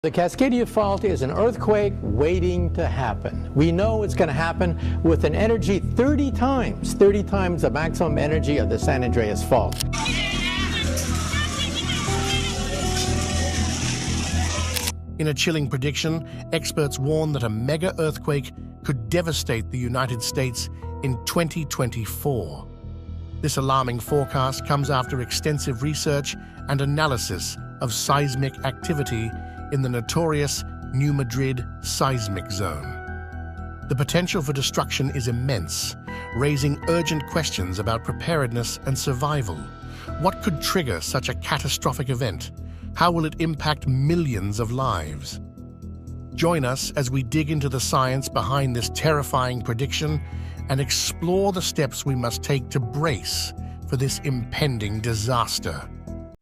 The Cascadia Fault is an earthquake waiting to happen. We know it's going to happen with an energy 30 times the maximum energy of the San Andreas Fault. In a chilling prediction, experts warn that a mega earthquake could devastate the United States in 2024. This alarming forecast comes after extensive research and analysis of seismic activity in the notorious New Madrid seismic zone. The potential for destruction is immense, raising urgent questions about preparedness and survival. What could trigger such a catastrophic event? How will it impact millions of lives? Join us as we dig into the science behind this terrifying prediction and explore the steps we must take to brace for this impending disaster.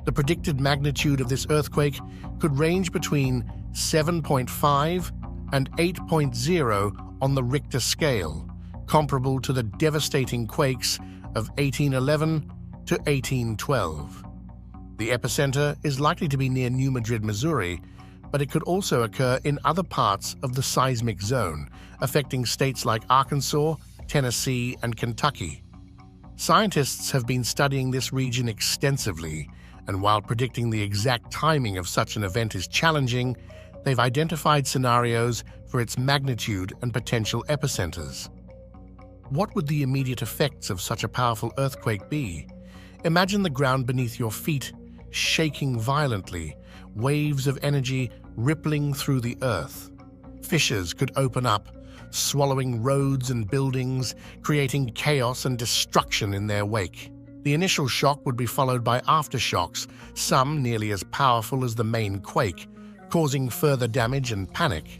The predicted magnitude of this earthquake could range between 7.5 and 8.0 on the Richter scale, comparable to the devastating quakes of 1811 to 1812. The epicenter is likely to be near New Madrid, Missouri, but it could also occur in other parts of the seismic zone, affecting states like Arkansas, Tennessee, and Kentucky. Scientists have been studying this region extensively, and while predicting the exact timing of such an event is challenging, they've identified scenarios for its magnitude and potential epicenters. What would the immediate effects of such a powerful earthquake be? Imagine the ground beneath your feet shaking violently, waves of energy rippling through the earth. Fissures could open up, swallowing roads and buildings, creating chaos and destruction in their wake. The initial shock would be followed by aftershocks, some nearly as powerful as the main quake, causing further damage and panic.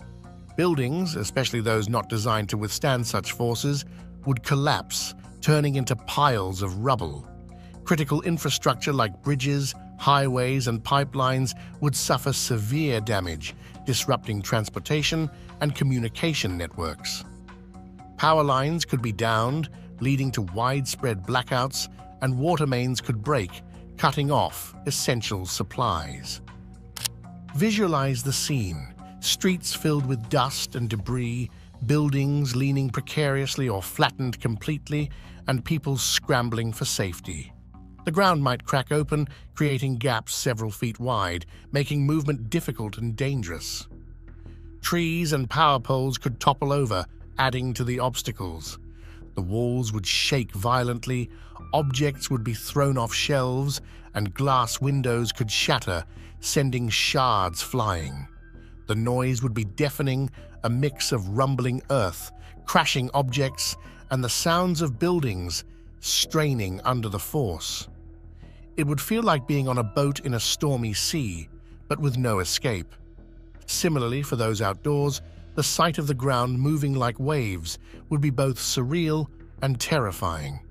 Buildings, especially those not designed to withstand such forces, would collapse, turning into piles of rubble. Critical infrastructure like bridges, highways, and pipelines would suffer severe damage, disrupting transportation and communication networks. Power lines could be downed, leading to widespread blackouts, and water mains could break, cutting off essential supplies. Visualize the scene: streets filled with dust and debris, buildings leaning precariously or flattened completely, and people scrambling for safety. The ground might crack open, creating gaps several feet wide, making movement difficult and dangerous. Trees and power poles could topple over, adding to the obstacles. The walls would shake violently, objects would be thrown off shelves, and glass windows could shatter, sending shards flying. The noise would be deafening, a mix of rumbling earth, crashing objects, and the sounds of buildings straining under the force. It would feel like being on a boat in a stormy sea, but with no escape. Similarly, for those outdoors, the sight of the ground moving like waves would be both surreal and terrifying.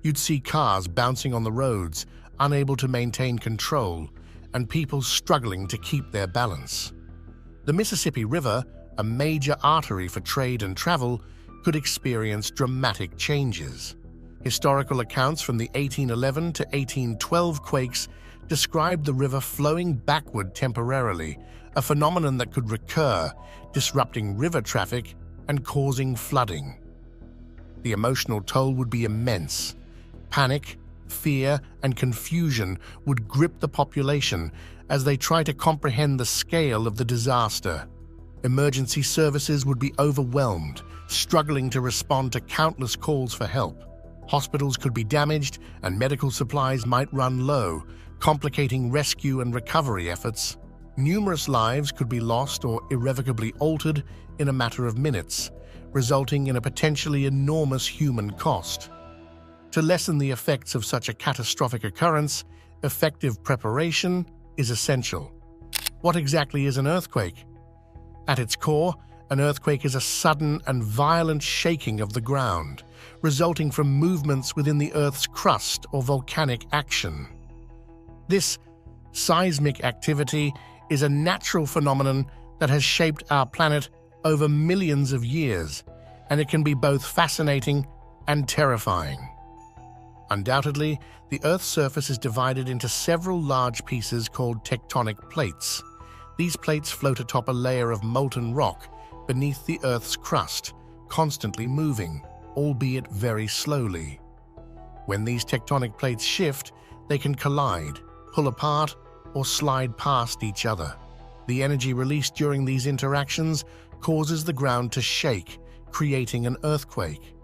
You'd see cars bouncing on the roads, unable to maintain control, and people struggling to keep their balance. The Mississippi River, a major artery for trade and travel, could experience dramatic changes. Historical accounts from the 1811 to 1812 quakes described the river flowing backward temporarily, a phenomenon that could recur, disrupting river traffic and causing flooding. The emotional toll would be immense. Panic, fear, and confusion would grip the population as they try to comprehend the scale of the disaster. Emergency services would be overwhelmed, struggling to respond to countless calls for help. Hospitals could be damaged, and medical supplies might run low, complicating rescue and recovery efforts. Numerous lives could be lost or irrevocably altered in a matter of minutes, resulting in a potentially enormous human cost. To lessen the effects of such a catastrophic occurrence, effective preparation is essential. What exactly is an earthquake? At its core, an earthquake is a sudden and violent shaking of the ground, resulting from movements within the Earth's crust or volcanic action. This seismic activity is a natural phenomenon that has shaped our planet over millions of years, and it can be both fascinating and terrifying. Undoubtedly, the Earth's surface is divided into several large pieces called tectonic plates. These plates float atop a layer of molten rock beneath the Earth's crust, constantly moving, albeit very slowly. When these tectonic plates shift, they can collide, pull apart, or slide past each other. The energy released during these interactions causes the ground to shake, creating an earthquake.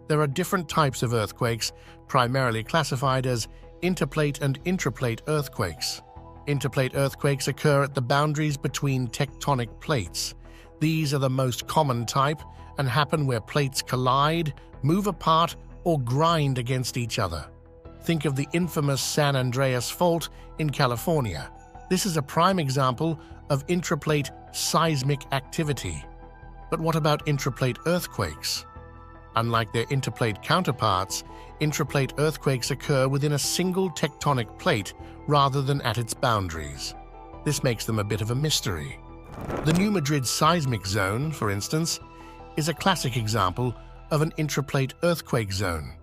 There are different types of earthquakes, primarily classified as interplate and intraplate earthquakes. Interplate earthquakes occur at the boundaries between tectonic plates. These are the most common type and happen where plates collide, move apart, or grind against each other. Think of the infamous San Andreas Fault in California. This is a prime example of intraplate seismic activity. But what about intraplate earthquakes? Unlike their interplate counterparts, intraplate earthquakes occur within a single tectonic plate rather than at its boundaries. This makes them a bit of a mystery. The New Madrid seismic zone, for instance, is a classic example of an intraplate earthquake zone.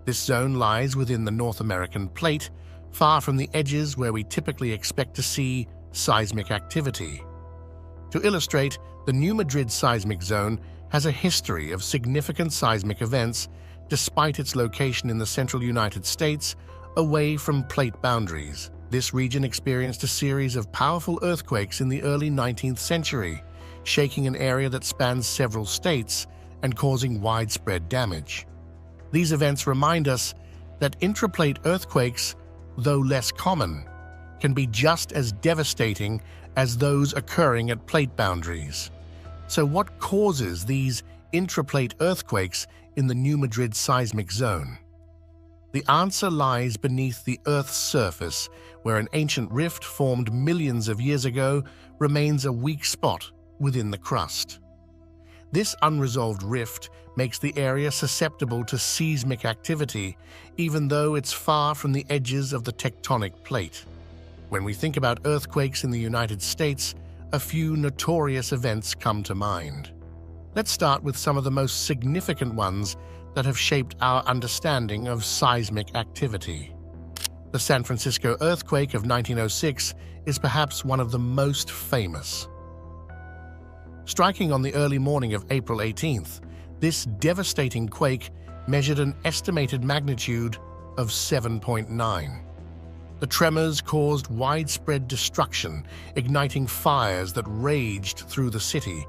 This zone lies within the North American plate, far from the edges where we typically expect to see seismic activity. To illustrate, the New Madrid seismic zone has a history of significant seismic events despite its location in the central United States, away from plate boundaries. This region experienced a series of powerful earthquakes in the early 19th century, shaking an area that spans several states and causing widespread damage. These events remind us that intraplate earthquakes, though less common, can be just as devastating as those occurring at plate boundaries. So what causes these intraplate earthquakes in the New Madrid seismic zone? The answer lies beneath the Earth's surface, where an ancient rift formed millions of years ago remains a weak spot within the crust. This unresolved rift makes the area susceptible to seismic activity, even though it's far from the edges of the tectonic plate. When we think about earthquakes in the United States, a few notorious events come to mind. Let's start with some of the most significant ones that have shaped our understanding of seismic activity. The San Francisco earthquake of 1906 is perhaps one of the most famous. Striking on the early morning of April 18th, this devastating quake measured an estimated magnitude of 7.9. The tremors caused widespread destruction, igniting fires that raged through the city,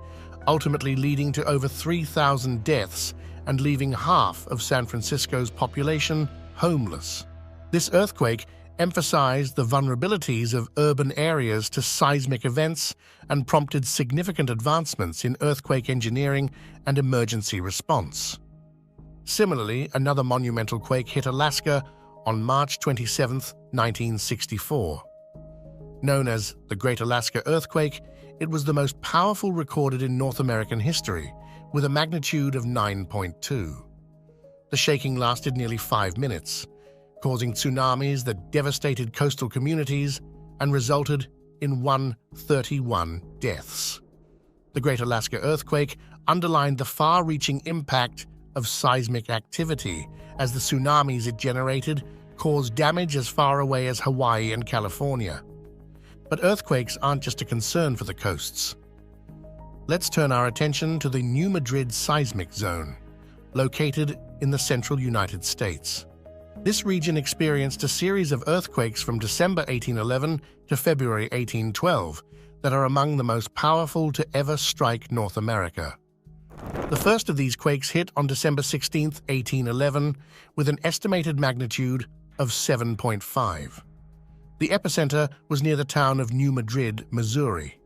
ultimately leading to over 3,000 deaths and leaving half of San Francisco's population homeless. This earthquake emphasized the vulnerabilities of urban areas to seismic events and prompted significant advancements in earthquake engineering and emergency response. Similarly, another monumental quake hit Alaska on March 27, 1964. Known as the Great Alaska Earthquake, it was the most powerful recorded in North American history, with a magnitude of 9.2. The shaking lasted nearly 5 minutes, causing tsunamis that devastated coastal communities and resulted in 131 deaths. The Great Alaska Earthquake underlined the far-reaching impact of seismic activity, as the tsunamis it generated caused damage as far away as Hawaii and California. But earthquakes aren't just a concern for the coasts. Let's turn our attention to the New Madrid seismic zone, located in the central United States. This region experienced a series of earthquakes from December 1811 to February 1812 that are among the most powerful to ever strike North America. The first of these quakes hit on December 16, 1811, with an estimated magnitude of 7.5. The epicenter was near the town of New Madrid, Missouri.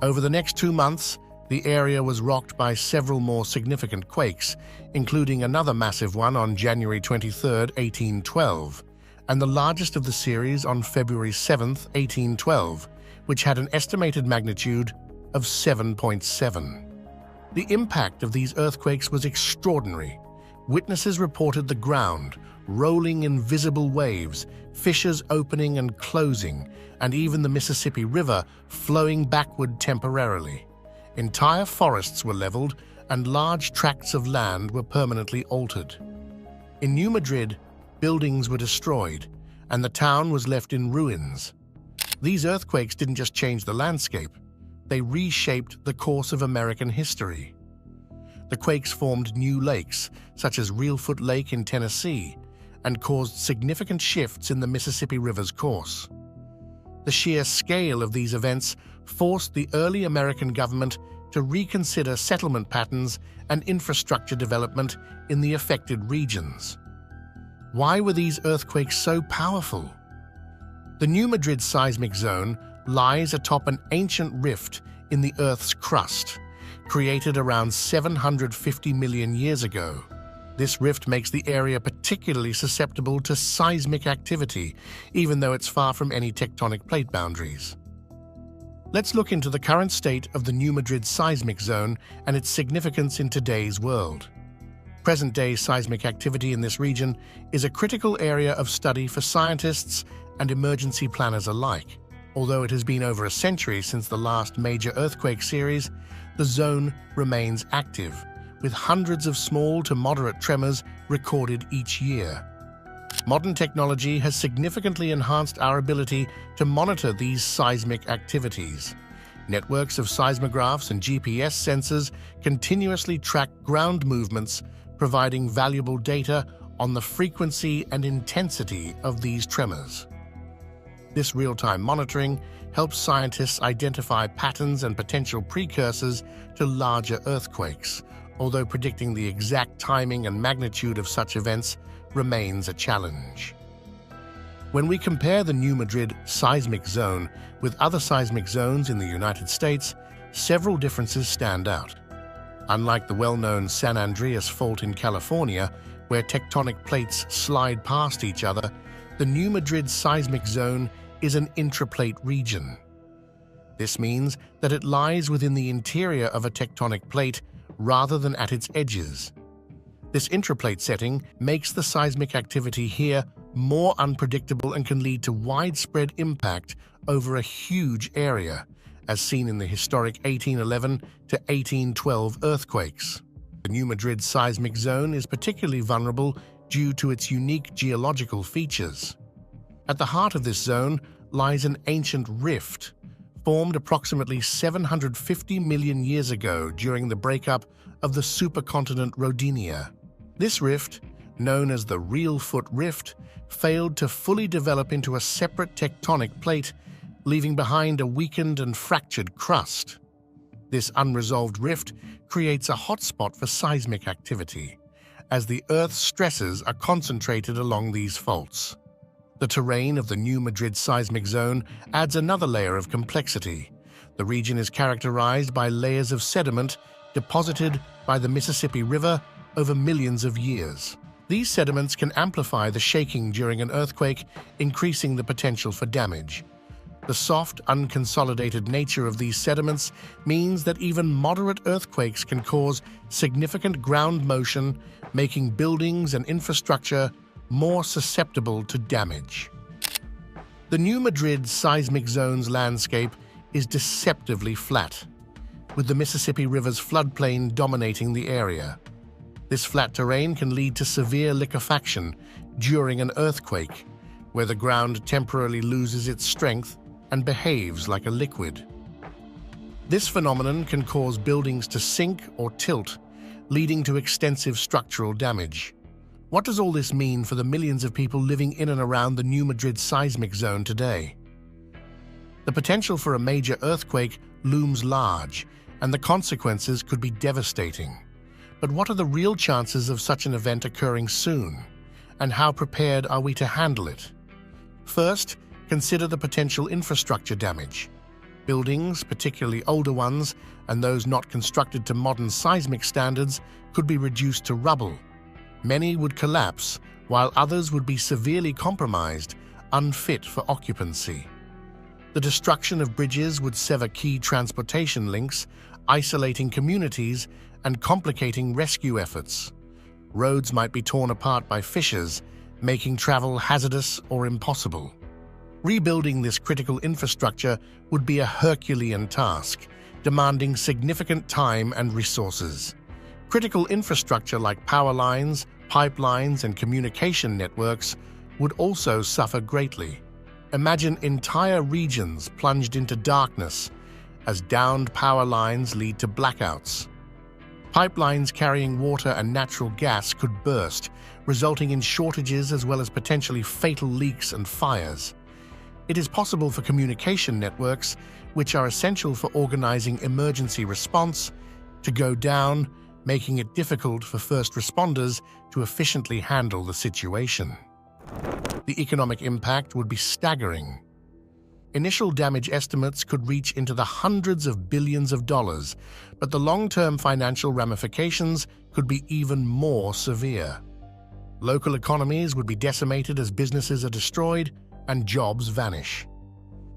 Over the next 2 months, the area was rocked by several more significant quakes, including another massive one on January 23, 1812, and the largest of the series on February 7, 1812, which had an estimated magnitude of 7.7. The impact of these earthquakes was extraordinary. Witnesses reported the ground rolling in visible waves, fissures opening and closing, and even the Mississippi River flowing backward temporarily. Entire forests were leveled, and large tracts of land were permanently altered. In New Madrid, buildings were destroyed, and the town was left in ruins. These earthquakes didn't just change the landscape, they reshaped the course of American history. The quakes formed new lakes, such as Reelfoot Lake in Tennessee, and caused significant shifts in the Mississippi River's course. The sheer scale of these events forced the early American government to reconsider settlement patterns and infrastructure development in the affected regions. Why were these earthquakes so powerful? The New Madrid seismic zone lies atop an ancient rift in the Earth's crust, created around 750 million years ago. This rift makes the area particularly susceptible to seismic activity, even though it's far from any tectonic plate boundaries. Let's look into the current state of the New Madrid seismic zone and its significance in today's world. Present-day seismic activity in this region is a critical area of study for scientists and emergency planners alike. Although it has been over a century since the last major earthquake series, the zone remains active, with hundreds of small to moderate tremors recorded each year. Modern technology has significantly enhanced our ability to monitor these seismic activities. Networks of seismographs and GPS sensors continuously track ground movements, providing valuable data on the frequency and intensity of these tremors. This real-time monitoring helps scientists identify patterns and potential precursors to larger earthquakes, although predicting the exact timing and magnitude of such events remains a challenge. When we compare the New Madrid seismic zone with other seismic zones in the United States, several differences stand out. Unlike the well-known San Andreas Fault in California, where tectonic plates slide past each other, the New Madrid seismic zone is an intraplate region. This means that it lies within the interior of a tectonic plate rather than at its edges. This intraplate setting makes the seismic activity here more unpredictable and can lead to widespread impact over a huge area, as seen in the historic 1811 to 1812 earthquakes. The New Madrid seismic zone is particularly vulnerable due to its unique geological features. At the heart of this zone lies an ancient rift, formed approximately 750 million years ago during the breakup of the supercontinent Rodinia. This rift, known as the Reelfoot Rift, failed to fully develop into a separate tectonic plate, leaving behind a weakened and fractured crust. This unresolved rift creates a hotspot for seismic activity, as the Earth's stresses are concentrated along these faults. The terrain of the New Madrid seismic zone adds another layer of complexity. The region is characterized by layers of sediment deposited by the Mississippi River over millions of years. These sediments can amplify the shaking during an earthquake, increasing the potential for damage. The soft, unconsolidated nature of these sediments means that even moderate earthquakes can cause significant ground motion, making buildings and infrastructure more susceptible to damage. The New Madrid seismic zone's landscape is deceptively flat, with the Mississippi River's floodplain dominating the area. This flat terrain can lead to severe liquefaction during an earthquake, where the ground temporarily loses its strength and behaves like a liquid. This phenomenon can cause buildings to sink or tilt, leading to extensive structural damage. What does all this mean for the millions of people living in and around the New Madrid seismic zone today? The potential for a major earthquake looms large, and the consequences could be devastating. But what are the real chances of such an event occurring soon? And how prepared are we to handle it? First, consider the potential infrastructure damage. Buildings, particularly older ones, and those not constructed to modern seismic standards, could be reduced to rubble. Many would collapse, while others would be severely compromised, unfit for occupancy. The destruction of bridges would sever key transportation links, isolating communities and complicating rescue efforts. Roads might be torn apart by fissures, making travel hazardous or impossible. Rebuilding this critical infrastructure would be a Herculean task, demanding significant time and resources. Critical infrastructure like power lines, pipelines, and communication networks would also suffer greatly. Imagine entire regions plunged into darkness as downed power lines lead to blackouts. Pipelines carrying water and natural gas could burst, resulting in shortages as well as potentially fatal leaks and fires. It is possible for communication networks, which are essential for organizing emergency response, to go down, making it difficult for first responders to efficiently handle the situation. The economic impact would be staggering. Initial damage estimates could reach into the hundreds of billions of dollars, but the long-term financial ramifications could be even more severe. Local economies would be decimated as businesses are destroyed and jobs vanish.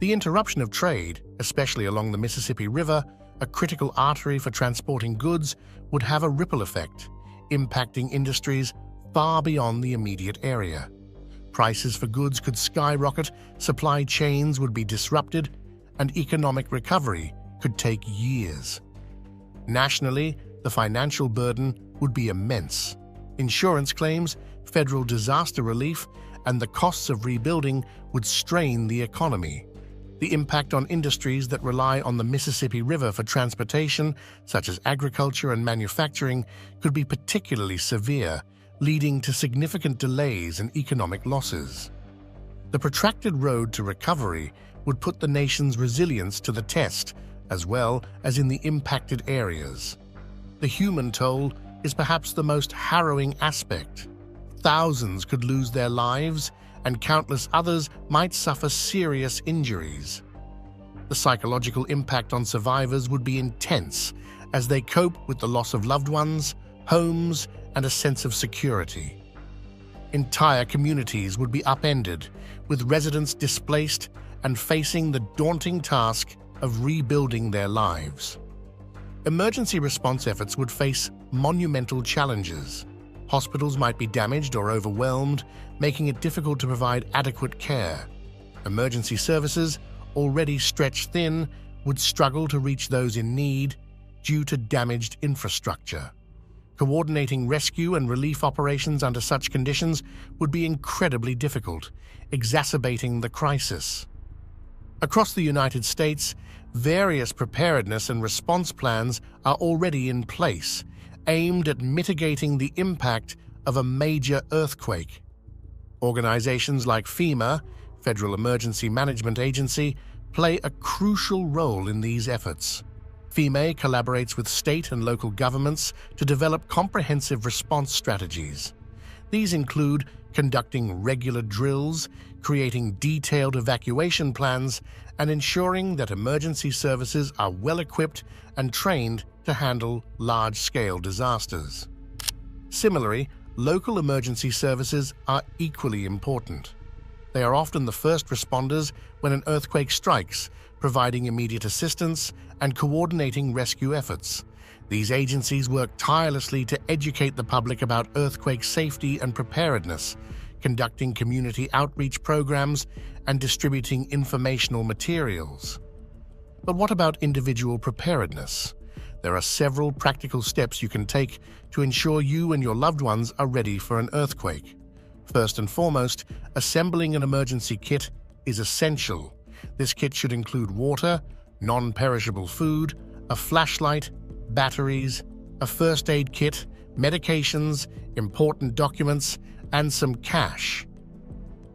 The interruption of trade, especially along the Mississippi River, a critical artery for transporting goods, would have a ripple effect, impacting industries far beyond the immediate area. Prices for goods could skyrocket, supply chains would be disrupted, and economic recovery could take years. Nationally, the financial burden would be immense. Insurance claims, federal disaster relief, and the costs of rebuilding would strain the economy. The impact on industries that rely on the Mississippi River for transportation, such as agriculture and manufacturing, could be particularly severe, leading to significant delays and economic losses. The protracted road to recovery would put the nation's resilience to the test, as well as in the impacted areas. The human toll is perhaps the most harrowing aspect. Thousands could lose their lives, and countless others might suffer serious injuries. The psychological impact on survivors would be intense as they cope with the loss of loved ones, homes, and a sense of security. Entire communities would be upended, with residents displaced and facing the daunting task of rebuilding their lives. Emergency response efforts would face monumental challenges. Hospitals might be damaged or overwhelmed, making it difficult to provide adequate care. Emergency services, already stretched thin, would struggle to reach those in need due to damaged infrastructure. Coordinating rescue and relief operations under such conditions would be incredibly difficult, exacerbating the crisis. Across the United States, various preparedness and response plans are already in place, aimed at mitigating the impact of a major earthquake. Organizations like FEMA, Federal Emergency Management Agency, play a crucial role in these efforts. FEMA collaborates with state and local governments to develop comprehensive response strategies. These include conducting regular drills, creating detailed evacuation plans, and ensuring that emergency services are well-equipped and trained to handle large-scale disasters. Similarly, local emergency services are equally important. They are often the first responders when an earthquake strikes, providing immediate assistance and coordinating rescue efforts. These agencies work tirelessly to educate the public about earthquake safety and preparedness, conducting community outreach programs and distributing informational materials. But what about individual preparedness? There are several practical steps you can take to ensure you and your loved ones are ready for an earthquake. First and foremost, assembling an emergency kit is essential. This kit should include water, non-perishable food, a flashlight, batteries, a first aid kit, medications, important documents, and some cash.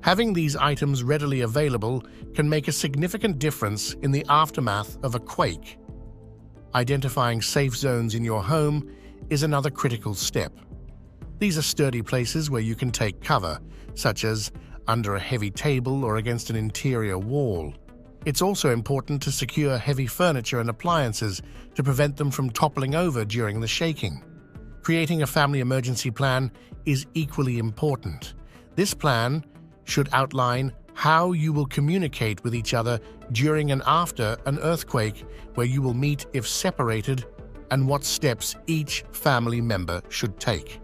Having these items readily available can make a significant difference in the aftermath of a quake. Identifying safe zones in your home is another critical step. These are sturdy places where you can take cover, such as under a heavy table or against an interior wall. It's also important to secure heavy furniture and appliances to prevent them from toppling over during the shaking. Creating a family emergency plan is equally important. This plan should outline how you will communicate with each other during and after an earthquake, where you will meet if separated, and what steps each family member should take.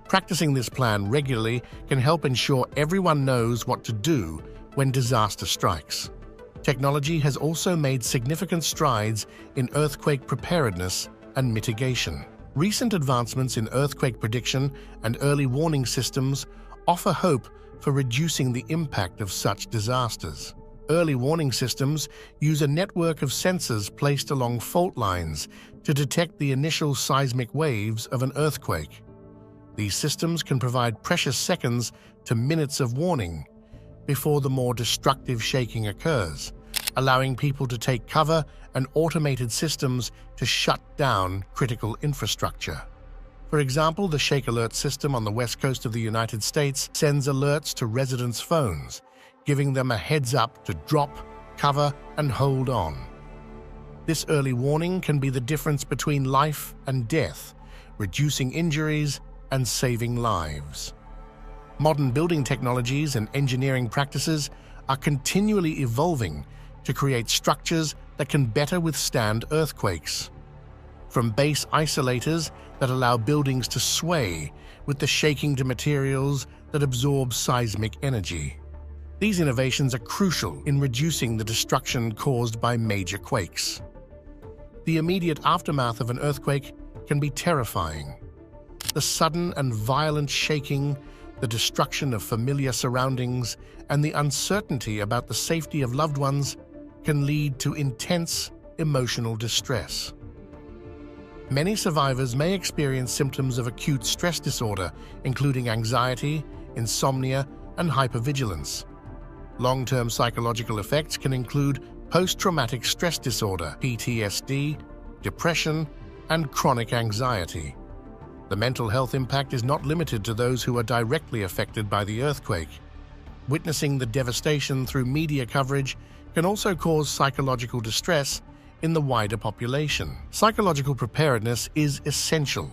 Practicing this plan regularly can help ensure everyone knows what to do when disaster strikes. Technology has also made significant strides in earthquake preparedness and mitigation. Recent advancements in earthquake prediction and early warning systems offer hope for reducing the impact of such disasters. Early warning systems use a network of sensors placed along fault lines to detect the initial seismic waves of an earthquake. These systems can provide precious seconds to minutes of warning before the more destructive shaking occurs, allowing people to take cover and automated systems to shut down critical infrastructure. For example, the Shake Alert system on the west coast of the United States sends alerts to residents' phones, giving them a heads up to drop, cover, and hold on. This early warning can be the difference between life and death, reducing injuries and saving lives. Modern building technologies and engineering practices are continually evolving to create structures that can better withstand earthquakes. From base isolators that allow buildings to sway with the shaking to materials that absorb seismic energy. These innovations are crucial in reducing the destruction caused by major quakes. The immediate aftermath of an earthquake can be terrifying. The sudden and violent shaking, the destruction of familiar surroundings, and the uncertainty about the safety of loved ones can lead to intense emotional distress. Many survivors may experience symptoms of acute stress disorder, including anxiety, insomnia, and hypervigilance. Long-term psychological effects can include post-traumatic stress disorder, PTSD, depression, and chronic anxiety. The mental health impact is not limited to those who are directly affected by the earthquake. Witnessing the devastation through media coverage can also cause psychological distress in the wider population. Psychological preparedness is essential.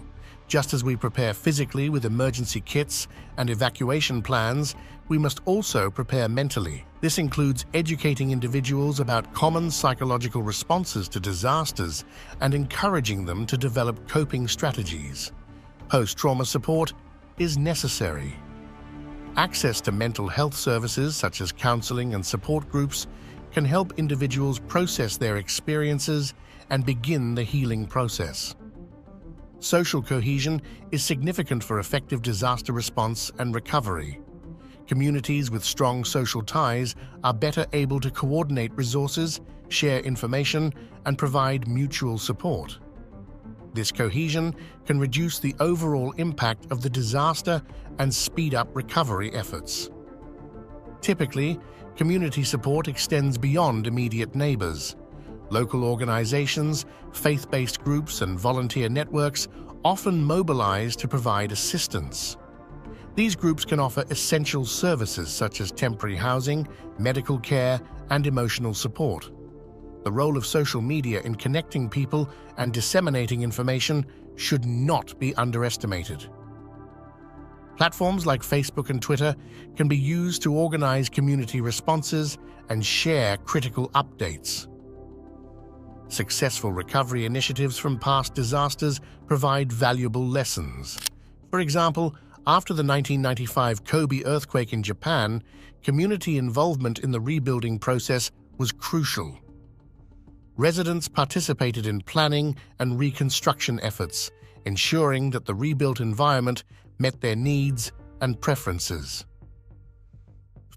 Just as we prepare physically with emergency kits and evacuation plans, we must also prepare mentally. This includes educating individuals about common psychological responses to disasters and encouraging them to develop coping strategies. Post-trauma support is necessary. Access to mental health services such as counseling and support groups can help individuals process their experiences and begin the healing process. Social cohesion is significant for effective disaster response and recovery. Communities with strong social ties are better able to coordinate resources, share information, and provide mutual support. This cohesion can reduce the overall impact of the disaster and speed up recovery efforts. Typically, community support extends beyond immediate neighbors. Local organizations, faith-based groups, and volunteer networks often mobilize to provide assistance. These groups can offer essential services such as temporary housing, medical care, and emotional support. The role of social media in connecting people and disseminating information should not be underestimated. Platforms like Facebook and Twitter can be used to organize community responses and share critical updates. Successful recovery initiatives from past disasters provide valuable lessons. For example, after the 1995 Kobe earthquake in Japan, community involvement in the rebuilding process was crucial. Residents participated in planning and reconstruction efforts, ensuring that the rebuilt environment met their needs and preferences.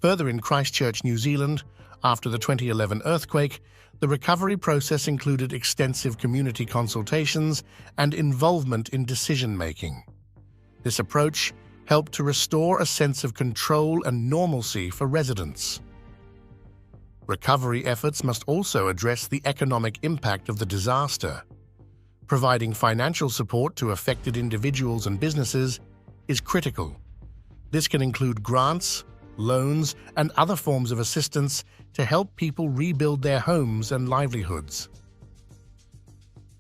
Further, in Christchurch, New Zealand, after the 2011 earthquake, the recovery process included extensive community consultations and involvement in decision-making. This approach helped to restore a sense of control and normalcy for residents. Recovery efforts must also address the economic impact of the disaster. Providing financial support to affected individuals and businesses is critical. This can include grants, loans, and other forms of assistance to help people rebuild their homes and livelihoods.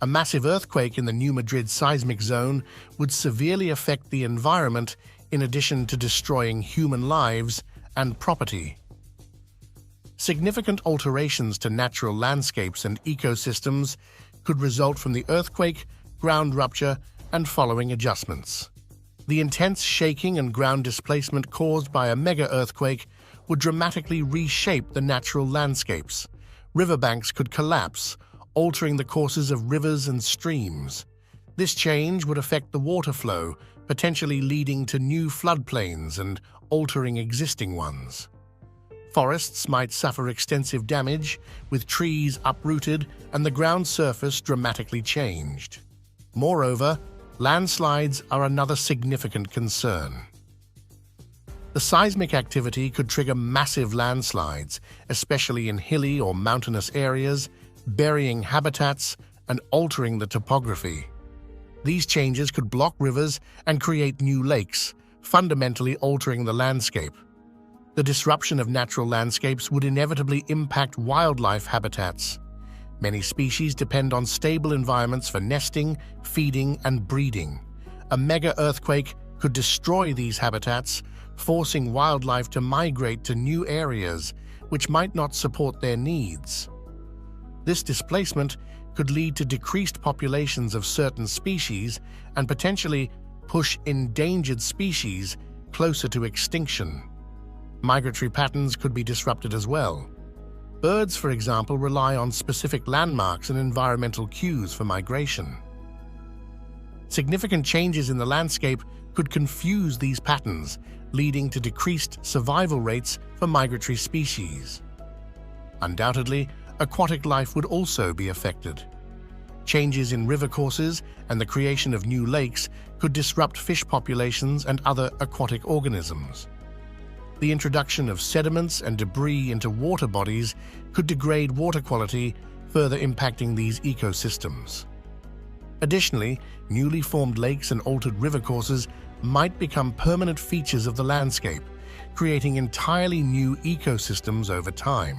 A massive earthquake in the New Madrid seismic zone would severely affect the environment in addition to destroying human lives and property. Significant alterations to natural landscapes and ecosystems could result from the earthquake, ground rupture, and following adjustments. The intense shaking and ground displacement caused by a mega-earthquake would dramatically reshape the natural landscapes. Riverbanks could collapse, altering the courses of rivers and streams. This change would affect the water flow, potentially leading to new floodplains and altering existing ones. Forests might suffer extensive damage, with trees uprooted and the ground surface dramatically changed. Moreover, landslides are another significant concern. The seismic activity could trigger massive landslides, especially in hilly or mountainous areas, burying habitats and altering the topography. These changes could block rivers and create new lakes, fundamentally altering the landscape. The disruption of natural landscapes would inevitably impact wildlife habitats. Many species depend on stable environments for nesting, feeding, and breeding. A mega-earthquake could destroy these habitats, forcing wildlife to migrate to new areas which might not support their needs. This displacement could lead to decreased populations of certain species and potentially push endangered species closer to extinction. Migratory patterns could be disrupted as well. Birds, for example, rely on specific landmarks and environmental cues for migration. Significant changes in the landscape could confuse these patterns, leading to decreased survival rates for migratory species. Undoubtedly, aquatic life would also be affected. Changes in river courses and the creation of new lakes could disrupt fish populations and other aquatic organisms. The introduction of sediments and debris into water bodies could degrade water quality, further impacting these ecosystems. Additionally, newly formed lakes and altered river courses might become permanent features of the landscape, creating entirely new ecosystems over time.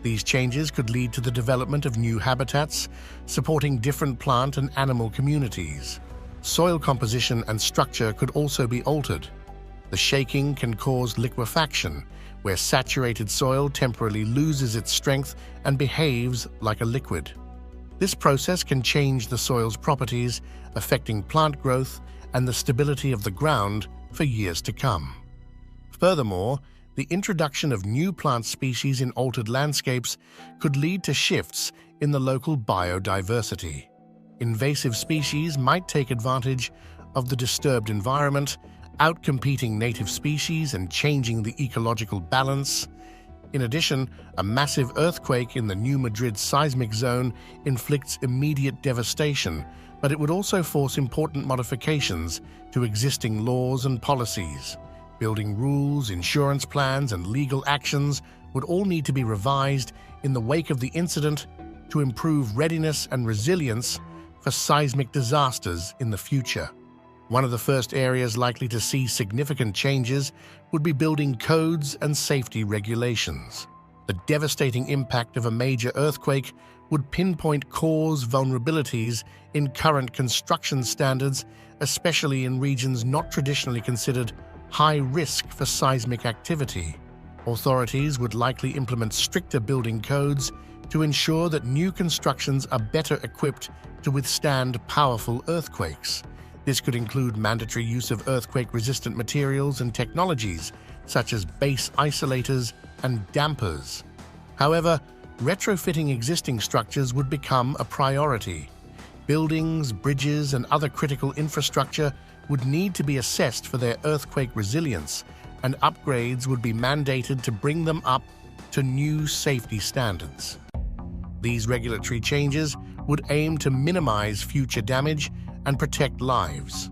These changes could lead to the development of new habitats, supporting different plant and animal communities. Soil composition and structure could also be altered. The shaking can cause liquefaction, where saturated soil temporarily loses its strength and behaves like a liquid. This process can change the soil's properties, affecting plant growth and the stability of the ground for years to come. Furthermore, the introduction of new plant species in altered landscapes could lead to shifts in the local biodiversity. Invasive species might take advantage of the disturbed environment, outcompeting native species and changing the ecological balance. In addition, a massive earthquake in the New Madrid seismic zone inflicts immediate devastation, but it would also force important modifications to existing laws and policies. Building rules, insurance plans, and legal actions would all need to be revised in the wake of the incident to improve readiness and resilience for seismic disasters in the future. One of the first areas likely to see significant changes would be building codes and safety regulations. The devastating impact of a major earthquake would pinpoint cause vulnerabilities in current construction standards, especially in regions not traditionally considered high risk for seismic activity. Authorities would likely implement stricter building codes to ensure that new constructions are better equipped to withstand powerful earthquakes. This could include mandatory use of earthquake-resistant materials and technologies, such as base isolators and dampers. However, retrofitting existing structures would become a priority. Buildings, bridges, and other critical infrastructure would need to be assessed for their earthquake resilience, and upgrades would be mandated to bring them up to new safety standards. These regulatory changes would aim to minimize future damage and protect lives.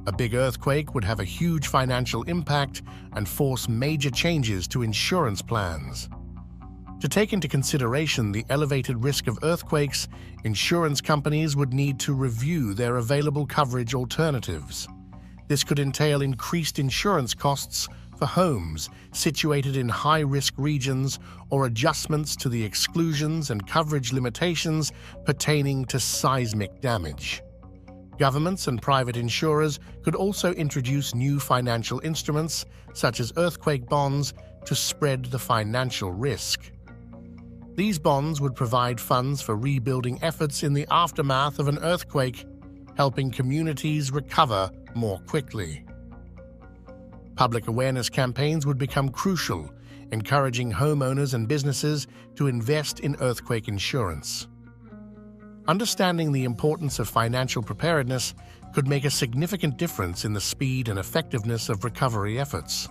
A big earthquake would have a huge financial impact and force major changes to insurance plans. To take into consideration the elevated risk of earthquakes, insurance companies would need to review their available coverage alternatives. This could entail increased insurance costs for homes situated in high-risk regions or adjustments to the exclusions and coverage limitations pertaining to seismic damage. Governments and private insurers could also introduce new financial instruments, such as earthquake bonds, to spread the financial risk. These bonds would provide funds for rebuilding efforts in the aftermath of an earthquake, helping communities recover more quickly. Public awareness campaigns would become crucial, encouraging homeowners and businesses to invest in earthquake insurance. Understanding the importance of financial preparedness could make a significant difference in the speed and effectiveness of recovery efforts.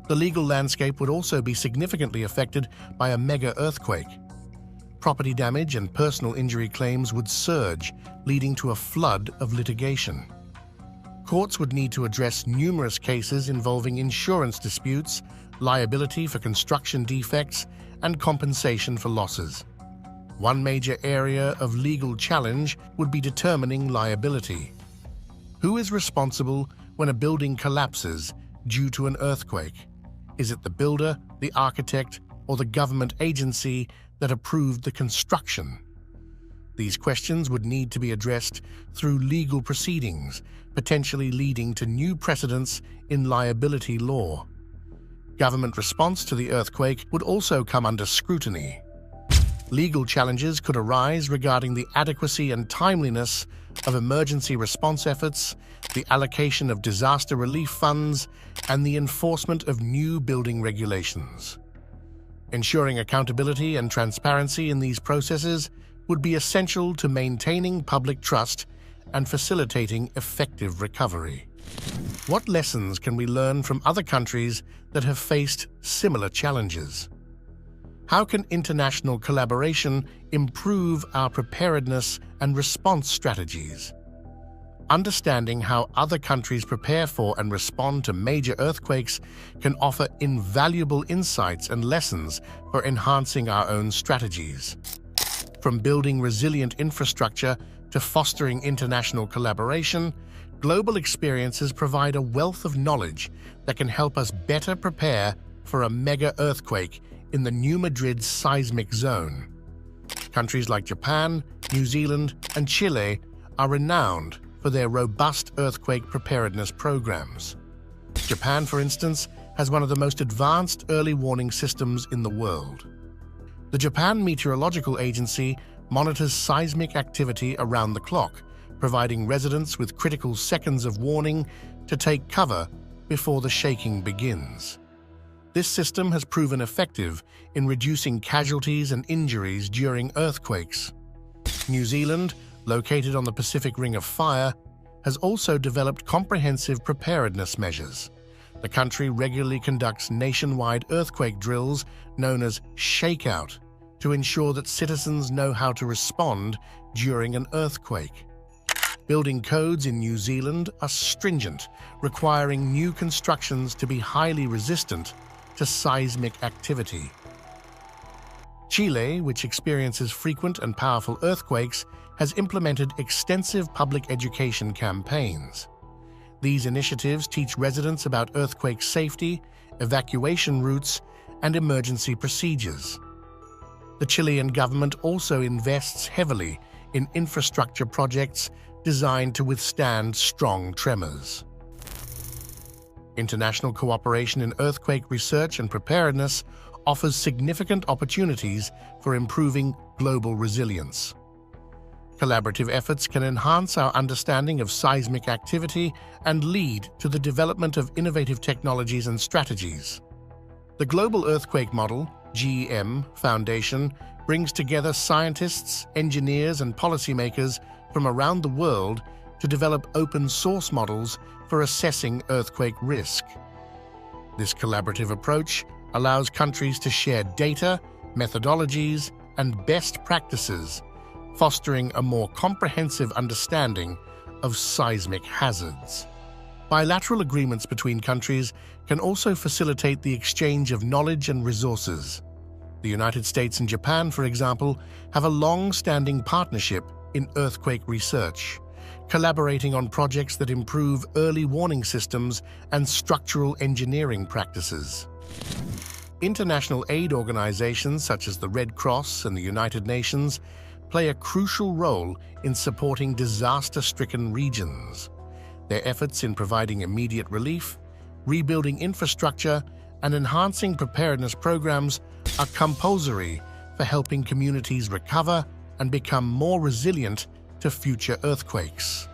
The legal landscape would also be significantly affected by a mega-earthquake. Property damage and personal injury claims would surge, leading to a flood of litigation. Courts would need to address numerous cases involving insurance disputes, liability for construction defects, and compensation for losses. One major area of legal challenge would be determining liability. Who is responsible when a building collapses due to an earthquake? Is it the builder, the architect, or the government agency that approved the construction? These questions would need to be addressed through legal proceedings, potentially leading to new precedents in liability law. Government response to the earthquake would also come under scrutiny. Legal challenges could arise regarding the adequacy and timeliness of emergency response efforts, the allocation of disaster relief funds, and the enforcement of new building regulations. Ensuring accountability and transparency in these processes would be essential to maintaining public trust and facilitating effective recovery. What lessons can we learn from other countries that have faced similar challenges? How can international collaboration improve our preparedness and response strategies? Understanding how other countries prepare for and respond to major earthquakes can offer invaluable insights and lessons for enhancing our own strategies. From building resilient infrastructure to fostering international collaboration, global experiences provide a wealth of knowledge that can help us better prepare for a mega earthquake in the New Madrid seismic zone. Countries like Japan, New Zealand, and Chile are renowned for their robust earthquake preparedness programs. Japan, for instance, has one of the most advanced early warning systems in the world. The Japan Meteorological Agency monitors seismic activity around the clock, providing residents with critical seconds of warning to take cover before the shaking begins. This system has proven effective in reducing casualties and injuries during earthquakes. New Zealand, located on the Pacific Ring of Fire, has also developed comprehensive preparedness measures. The country regularly conducts nationwide earthquake drills known as shakeout to ensure that citizens know how to respond during an earthquake. Building codes in New Zealand are stringent, requiring new constructions to be highly resistant to seismic activity. Chile, which experiences frequent and powerful earthquakes, has implemented extensive public education campaigns. These initiatives teach residents about earthquake safety, evacuation routes, and emergency procedures. The Chilean government also invests heavily in infrastructure projects designed to withstand strong tremors. International cooperation in earthquake research and preparedness offers significant opportunities for improving global resilience. Collaborative efforts can enhance our understanding of seismic activity and lead to the development of innovative technologies and strategies. The Global Earthquake Model (GEM) Foundation brings together scientists, engineers, and policymakers from around the world to develop open-source models for assessing earthquake risk. This collaborative approach allows countries to share data, methodologies, and best practices, fostering a more comprehensive understanding of seismic hazards. Bilateral agreements between countries can also facilitate the exchange of knowledge and resources. The United States and Japan, for example, have a long-standing partnership in earthquake research, collaborating on projects that improve early warning systems and structural engineering practices. International aid organizations such as the Red Cross and the United Nations play a crucial role in supporting disaster-stricken regions. Their efforts in providing immediate relief, rebuilding infrastructure, and enhancing preparedness programs are compulsory for helping communities recover and become more resilient to future earthquakes.